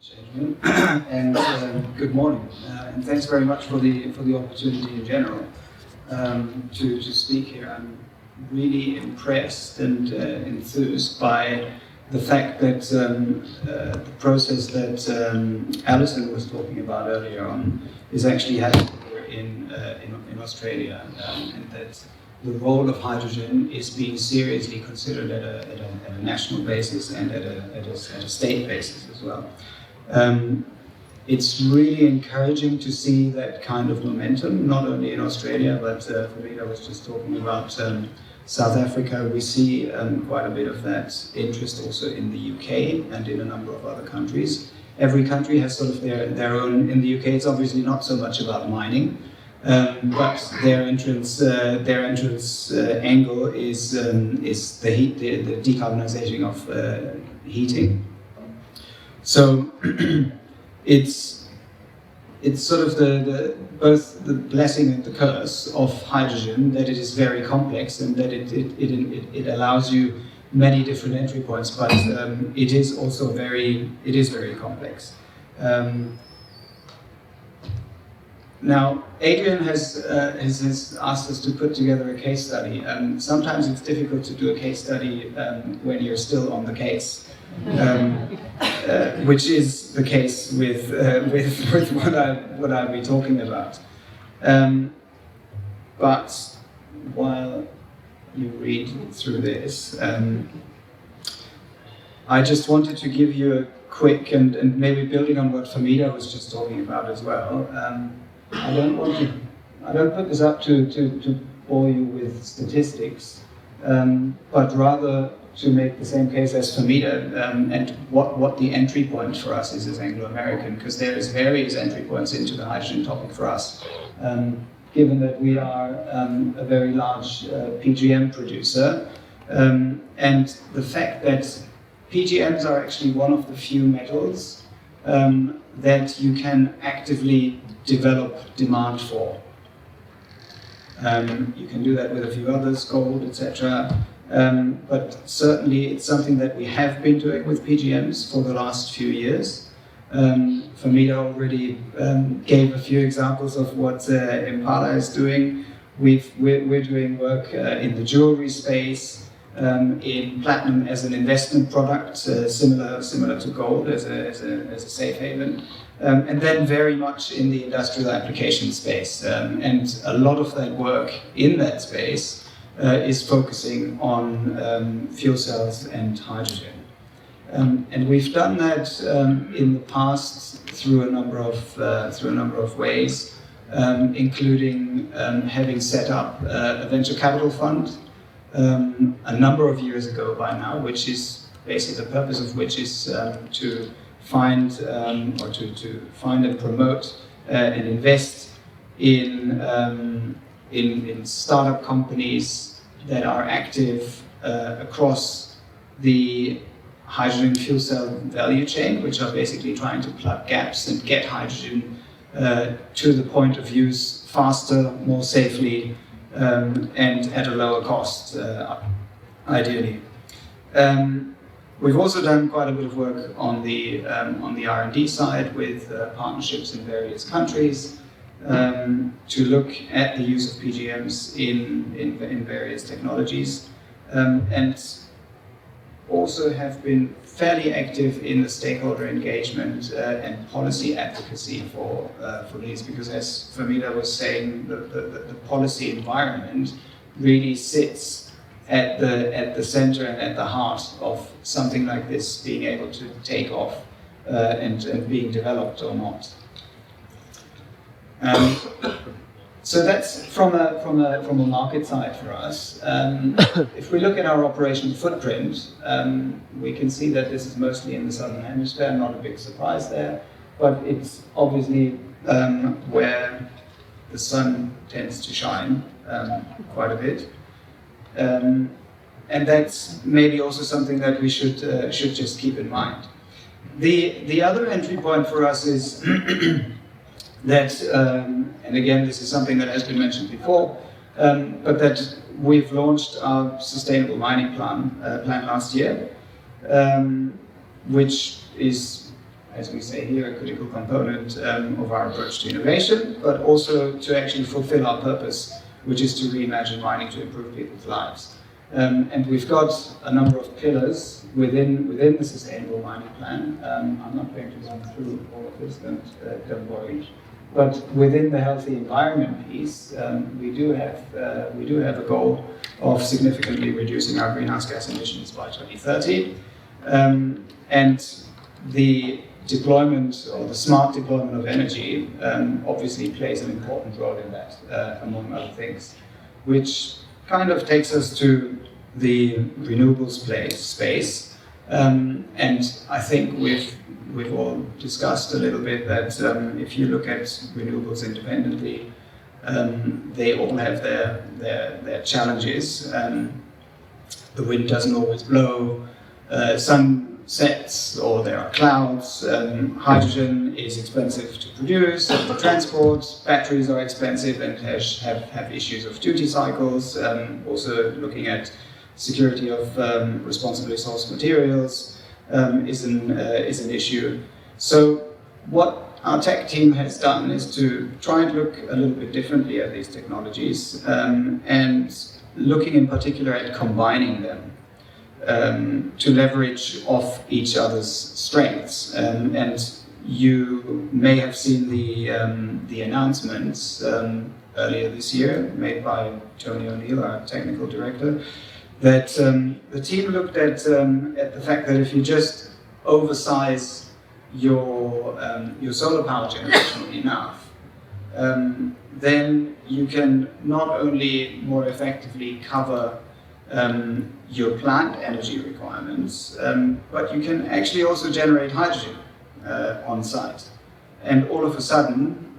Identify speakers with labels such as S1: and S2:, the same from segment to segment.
S1: Gentlemen, and good morning, and thanks very much for the opportunity in general to speak here. I'm really impressed and enthused by the fact that the process that Alison was talking about earlier on is actually happening here in Australia, and that the role of hydrogen is being seriously considered at a national basis and at a state basis as well. It's really encouraging to see that kind of momentum, not only in Australia, but Farida was just talking about South Africa. We see quite a bit of that interest also in the UK and in a number of other countries. Every country has sort of their own. In the UK, it's obviously not so much about mining, but their entrance angle is the decarbonization of heating. So it's sort of both the blessing and the curse of hydrogen, that it is very complex and that it allows you many different entry points, but it is also very complex. Now, Adrian has asked us to put together a case study. Sometimes it's difficult to do a case study when you're still on the case. Which is the case with what I'll be talking about. But while you read through this, I just wanted to give you a quick and maybe building on what Farida was just talking about as well. I don't put this up to bore you with statistics, but rather to make the same case as Farida, and what the entry point for us is as Anglo-American, because there is various entry points into the hydrogen topic for us. Given that we are a very large PGM producer, and the fact that PGMs are actually one of the few metals that you can actively develop demand for. You can do that with a few others, gold, etc. But certainly it's something that we have been doing with PGMs for the last few years. Farida already gave a few examples of what Impala is doing. We're doing work in the jewelry space, in platinum as an investment product, similar to gold as a safe haven, and then very much in the industrial application space. And a lot of that work in that space is focusing on fuel cells and hydrogen. And we've done that in the past through a number of ways, including having set up a venture capital fund a number of years ago by now, which is basically the purpose of which is to find and promote and invest in startup companies that are active across the hydrogen fuel cell value chain, which are basically trying to plug gaps and get hydrogen to the point of use faster, more safely, and at a lower cost, ideally. We've also done quite a bit of work on the R&D side with partnerships in various countries to look at the use of PGMs in various technologies, and also have been fairly active in the stakeholder engagement and policy advocacy for these, because as Farida was saying, the policy environment really sits at the center and at the heart of something like this being able to take off and being developed or not. So that's from a market side for us. If we look at our operational footprint, we can see that this is mostly in the southern hemisphere. Not a big surprise there, but it's obviously where the sun tends to shine quite a bit. And that's maybe also something that we should just keep in mind. The other entry point for us is that, and again, this is something that has been mentioned before, but that we've launched our sustainable mining plan last year, which is as we say here, a critical component of our approach to innovation, but also to actually fulfill our purpose, which is to reimagine mining to improve people's lives. And we've got a number of pillars within the Sustainable Mining Plan. I'm not going to run through all of this, don't worry. But within the healthy environment piece, we do have a goal of significantly reducing our greenhouse gas emissions by 2030, and the deployment or the smart deployment of energy obviously plays an important role in that, among other things, which kind of takes us to the renewables space. And I think we've all discussed a little bit that if you look at renewables independently, they all have their challenges. The wind doesn't always blow, sun sets, or there are clouds. Hydrogen is expensive to produce and to transport. Batteries are expensive and have issues of duty cycles. Also looking at security of responsibly sourced materials is an issue. So what our tech team has done is to try and look a little bit differently at these technologies, and looking in particular at combining them to leverage off each other's strengths. And you may have seen the announcements earlier this year made by Tony O'Neill, our technical director, that the team looked at the fact that if you just oversize your solar power generation enough, then you can not only more effectively cover your plant energy requirements, but you can actually also generate hydrogen on site. And all of a sudden,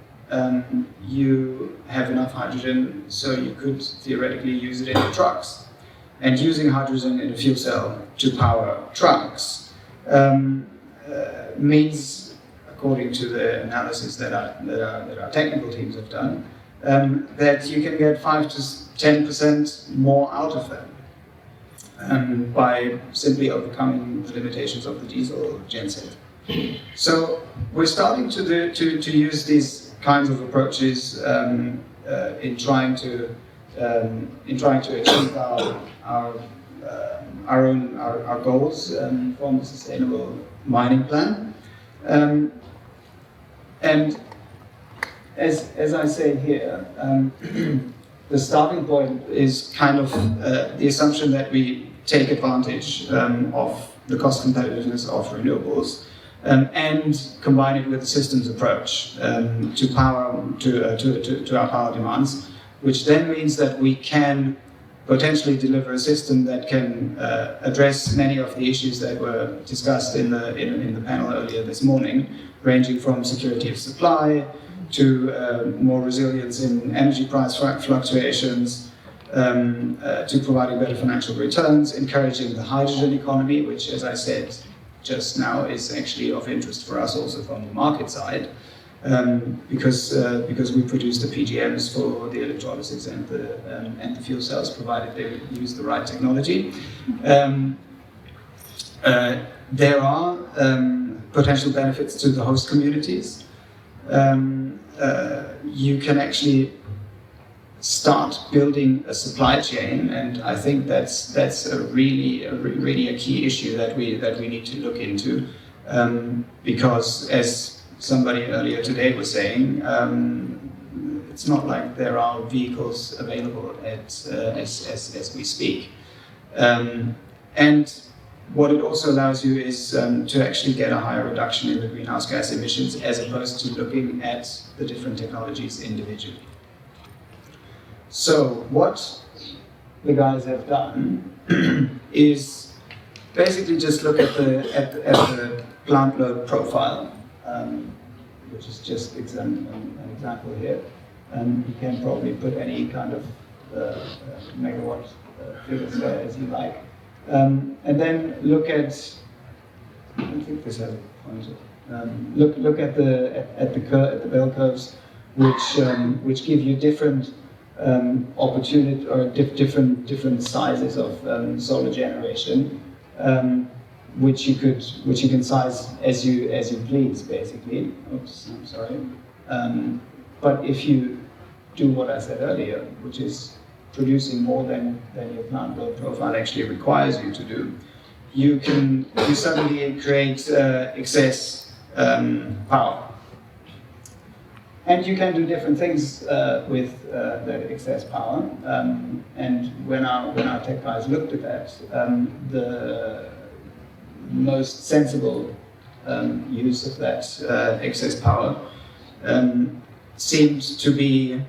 S1: you have enough hydrogen so you could theoretically use it in your trucks. And using hydrogen in a fuel cell to power trucks means, according to the analysis that our technical teams have done, that you can get 5 to 10% more out of them by simply overcoming the limitations of the diesel genset. So we're starting to use these kinds of approaches in trying to achieve our goals from the Sustainable Mining Plan. And as I say here, the starting point is kind of the assumption that we take advantage of the cost competitiveness of renewables and combine it with a systems approach to our power demands, which then means that we can potentially deliver a system that can address many of the issues that were discussed in the panel earlier this morning, ranging from security of supply to more resilience in energy price fluctuations, to providing better financial returns, encouraging the hydrogen economy, which, as I said just now, is actually of interest for us also from the market side. Because we produce the PGMs for the electrolysis and the fuel cells, provided they use the right technology. There are potential benefits to the host communities. You can actually start building a supply chain, and I think that's a really a key issue that we need to look into, because as somebody earlier today was saying, it's not like there are vehicles available as we speak. And what it also allows you is to actually get a higher reduction in the greenhouse gas emissions, as opposed to looking at the different technologies individually. So what the guys have done is basically just look at the plant load profile, which is just an example here. You can probably put any kind of megawatt figures there as you like. And then look at, I think this has a pointer. Look at the bell curves, which give you different opportunity or different sizes of solar generation. which you can size as you please, basically. Oops, I'm sorry. But if you do what I said earlier, which is producing more than your plant load profile actually requires you to do, you suddenly create excess power. And you can do different things with that excess power. And when our tech guys looked at that, the most sensible use of that excess power seemed to be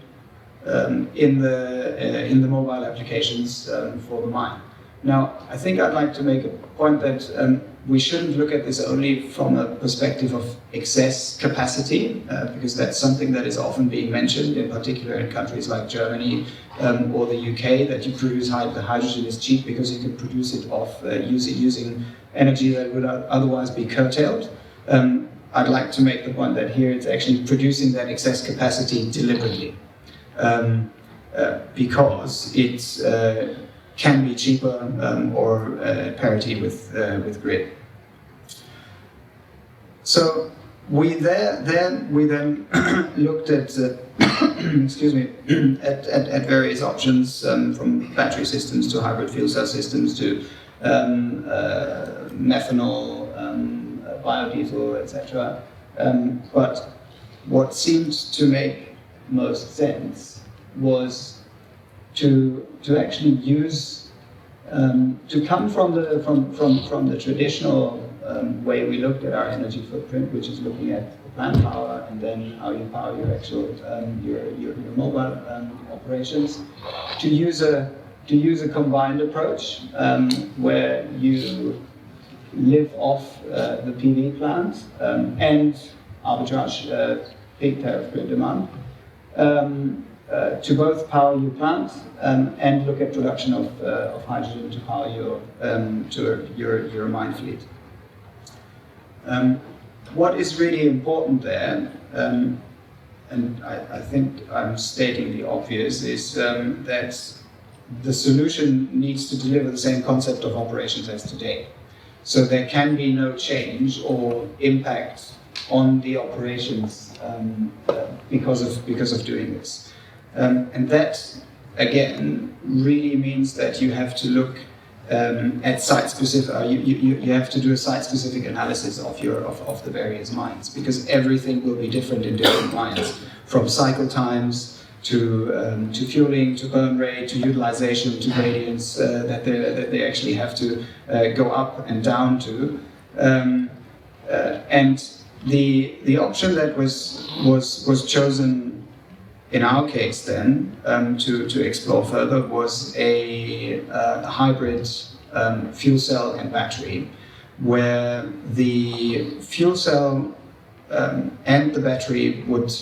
S1: in the mobile applications for the mine. Now, I think I'd like to make a point that we shouldn't look at this only from a perspective of excess capacity, because that's something that is often being mentioned, in particular in countries like Germany or the UK, that you produce the hydrogen is cheap because you can produce it off using energy that would otherwise be curtailed. I'd like to make the point that here it's actually producing that excess capacity deliberately, because it's can be cheaper or parity with grid. So we then looked at excuse me at various options, from battery systems to hybrid fuel cell systems to methanol, biodiesel, etc. But what seemed to make most sense was to actually use to come from the traditional way we looked at our energy footprint, which is looking at the plant power and then how you power your actual your mobile operations, to use a combined approach where you live off the PV plant and arbitrage peak tariff grid demand. To both power your plant and look at production of hydrogen to power your mine fleet. What is really important there, and I think I'm stating the obvious, is that the solution needs to deliver the same concept of operations as today. So there can be no change or impact on the operations because of doing this. And that, again, really means that you have to look at site-specific. You have to do a site-specific analysis of the various mines, because everything will be different in different mines, from cycle times to fueling, to burn rate, to utilization, to gradients that they actually have to go up and down to. And the option that was chosen in our case then, to explore further, was a hybrid fuel cell and battery, where the fuel cell and the battery would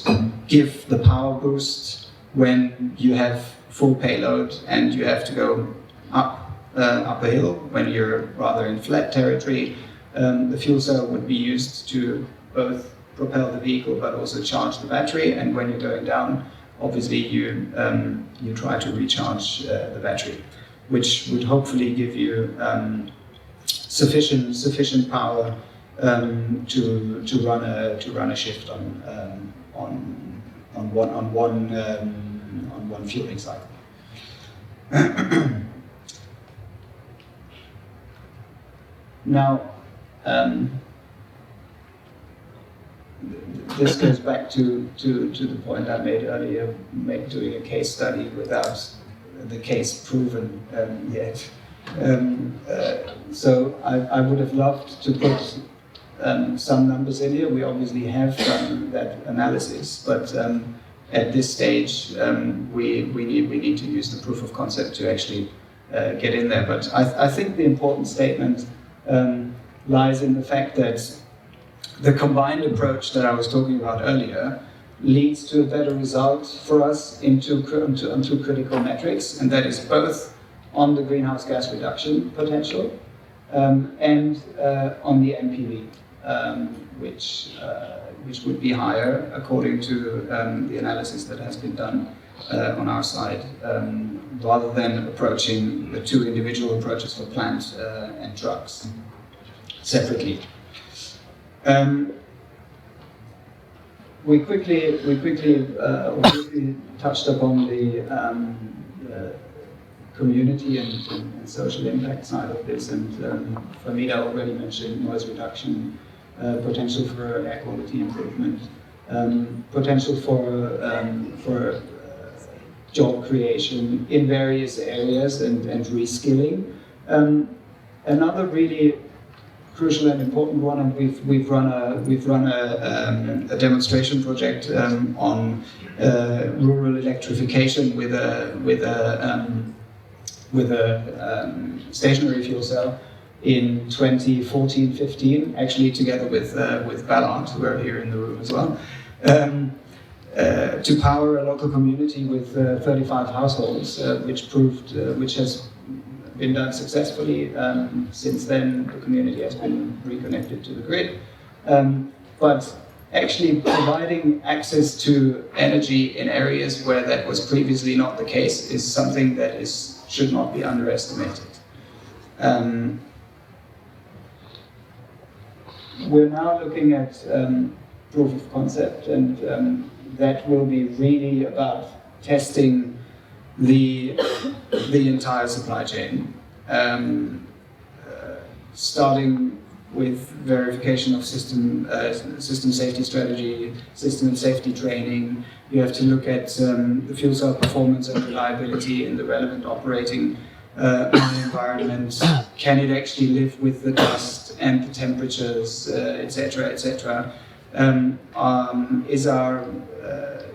S1: give the power boost when you have full payload and you have to go up a hill. When you're rather in flat territory, the fuel cell would be used to both propel the vehicle but also charge the battery, and when you're going down, obviously you try to recharge the battery, which would hopefully give you sufficient power to run a shift on one fueling cycle. Now, this goes back to the point I made earlier, doing a case study without the case proven yet. So I would have loved to put some numbers in here. We obviously have done that analysis, but at this stage we need to use the proof of concept to actually get in there. But I think the important statement lies in the fact that the combined approach that I was talking about earlier leads to a better result for us on two critical metrics, and that is both on the greenhouse gas reduction potential and on the NPV, which would be higher according to the analysis that has been done on our side, rather than approaching the two individual approaches for plant and trucks. separately. We quickly touched upon the community and social impact side of this, and Famida already mentioned noise reduction, potential for air quality improvement, potential for job creation in various areas and reskilling. Another really crucial and important one, and we've run a demonstration project on rural electrification with a stationary fuel cell in 2014-15, actually together with Ballard, who are here in the room as well, to power a local community with 35 households, which has been done successfully. Since then, the community has been reconnected to the grid. But actually providing access to energy in areas where that was previously not the case is something that should not be underestimated. We're now looking at proof of concept, and that will be really about testing the entire supply chain, starting with verification of system safety strategy, system and safety training. You have to look at the fuel cell performance and reliability in the relevant operating environment. Can it actually live with the dust and the temperatures, etc., etc.?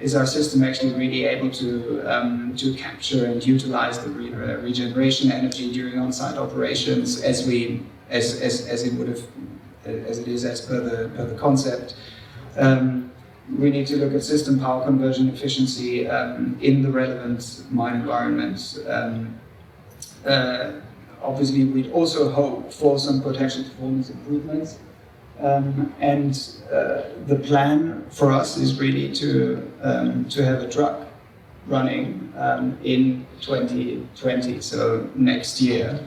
S1: Is our system actually really able to capture and utilize the regeneration energy during on-site operations as it is as per the concept? We need to look at system power conversion efficiency in the relevant mine environment. Obviously, we'd also hope for some potential performance improvements. And the plan for us is really to have a truck running in 2020, so next year.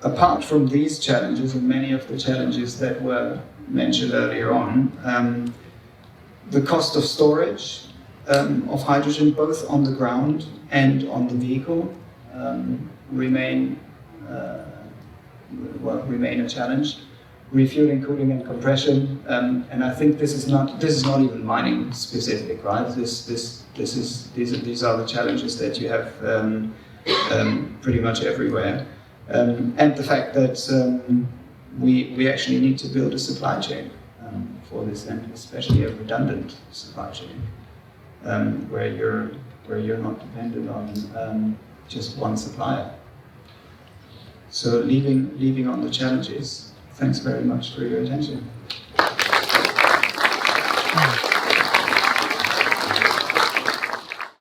S1: Apart from these challenges and many of the challenges that were mentioned earlier on, the cost of storage of hydrogen, both on the ground and on the vehicle, remain a challenge. Refueling, cooling, and compression, and I think this is not even mining specific, right? These are the challenges that you have pretty much everywhere, and the fact that we actually need to build a supply chain for this, and especially a redundant supply chain where you're not dependent on just one supplier. So leaving on the challenges, thanks very much for your attention.